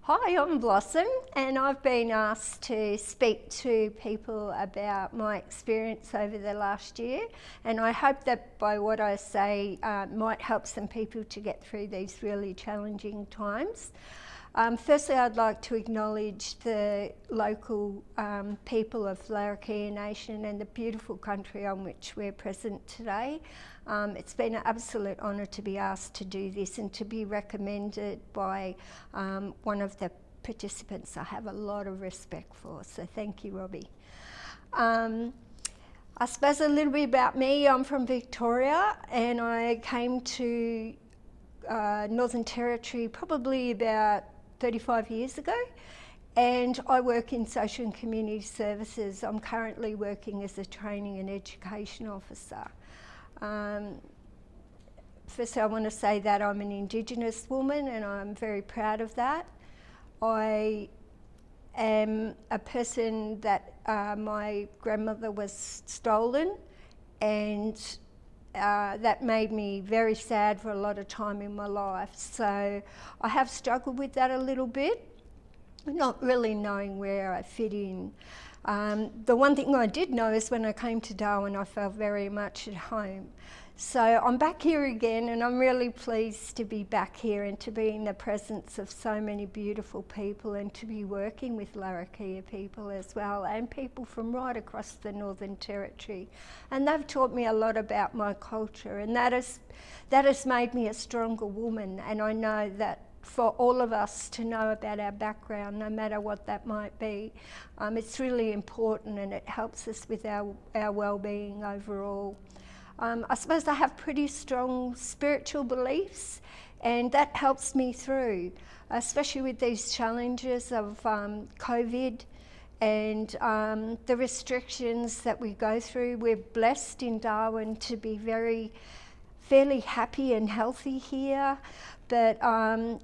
Hi, I'm Blossom, and I've been asked to speak to people about my experience over the last year, and I hope that by what I say might help some people to get through these really challenging times. Firstly, I'd like to acknowledge the local people of Larrakia Nation and the beautiful country on which we're present today. It's been an absolute honour to be asked to do this and to be recommended by one of the participants I have a lot of respect for, so thank you, Robbie. I suppose a little bit about me. I'm from Victoria and I came to Northern Territory probably about 35 years ago, and I work in social and community services. I'm currently working as a training and education officer. Firstly, I want to say that I'm an Indigenous woman and I'm very proud of that. I am a person that my grandmother was stolen, and that made me very sad for a lot of time in my life. So I have struggled with that a little bit, not really knowing where I fit in. The one thing I did know is when I came to Darwin, I felt very much at home. So I'm back here again, and I'm really pleased to be back here and to be in the presence of so many beautiful people and to be working with Larrakia people as well, and people from right across the Northern Territory. And they've taught me a lot about my culture, and that has made me a stronger woman. And I know that for all of us to know about our background, no matter what that might be, it's really important, and it helps us with our well-being overall. I suppose I have pretty strong spiritual beliefs, and that helps me through, especially with these challenges of COVID and the restrictions that we go through. We're blessed in Darwin to be fairly happy and healthy here, but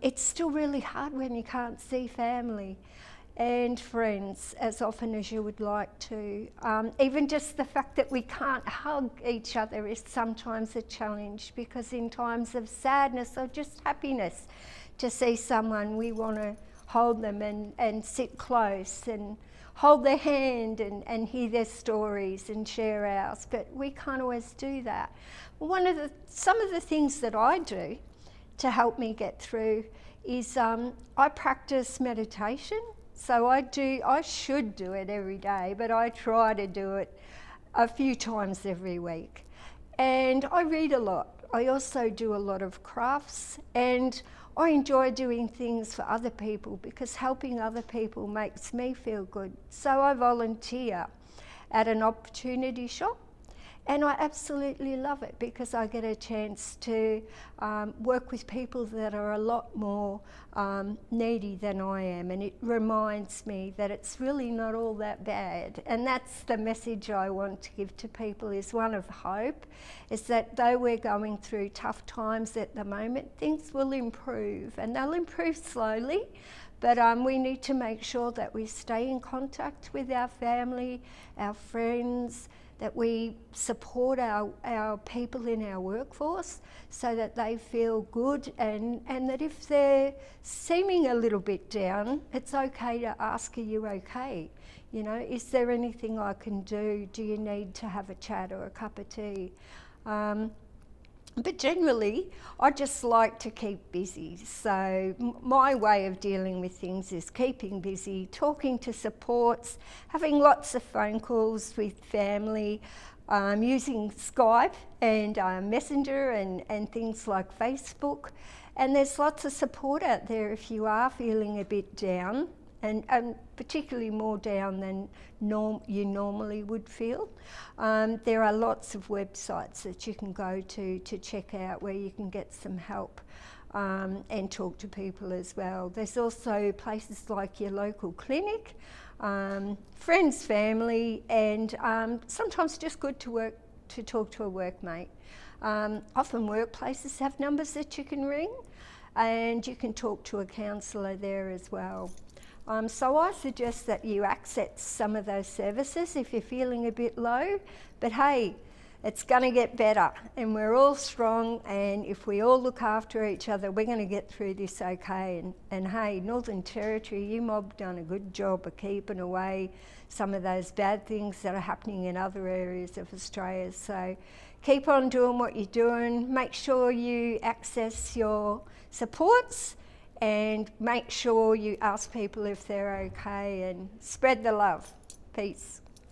it's still really hard when you can't see family and friends as often as you would like to. Even just the fact that we can't hug each other is sometimes a challenge, because in times of sadness or just happiness to see someone, we want to hold them and sit close and hold their hand and hear their stories and share ours, but we can't always do that. Some of the things that I do to help me get through is I practice meditation. So I should do it every day, but I try to do it a few times every week. And I read a lot. I also do a lot of crafts, and I enjoy doing things for other people because helping other people makes me feel good. So I volunteer at an opportunity shop, and I absolutely love it because I get a chance to work with people that are a lot more needy than I am, and it reminds me that it's really not all that bad. And that's the message I want to give to people, is one of hope, is that though we're going through tough times at the moment, things will improve, and they'll improve slowly. But we need to make sure that we stay in contact with our family, our friends, that we support our people in our workforce so that they feel good, and that if they're seeming a little bit down, it's okay to ask, are you okay? You know, is there anything I can do? Do you need to have a chat or a cup of tea? But generally, I just like to keep busy. So my way of dealing with things is keeping busy, talking to supports, having lots of phone calls with family, using Skype and Messenger and things like Facebook. And there's lots of support out there if you are feeling a bit down, and particularly more down than you normally would feel. There are lots of websites that you can go to check out where you can get some help and talk to people as well. There's also places like your local clinic, friends, family, and sometimes just good to talk to a workmate. Often workplaces have numbers that you can ring, and you can talk to a counsellor there as well. So I suggest that you access some of those services if you're feeling a bit low. But hey, It's going to get better, and we're all strong, and if we all look after each other, we're going to get through this okay. And hey, Northern Territory, you mob done a good job of keeping away some of those bad things that are happening in other areas of Australia. So keep on doing what you're doing. Make sure you access your supports, and make sure you ask people if they're okay, and spread the love. Peace.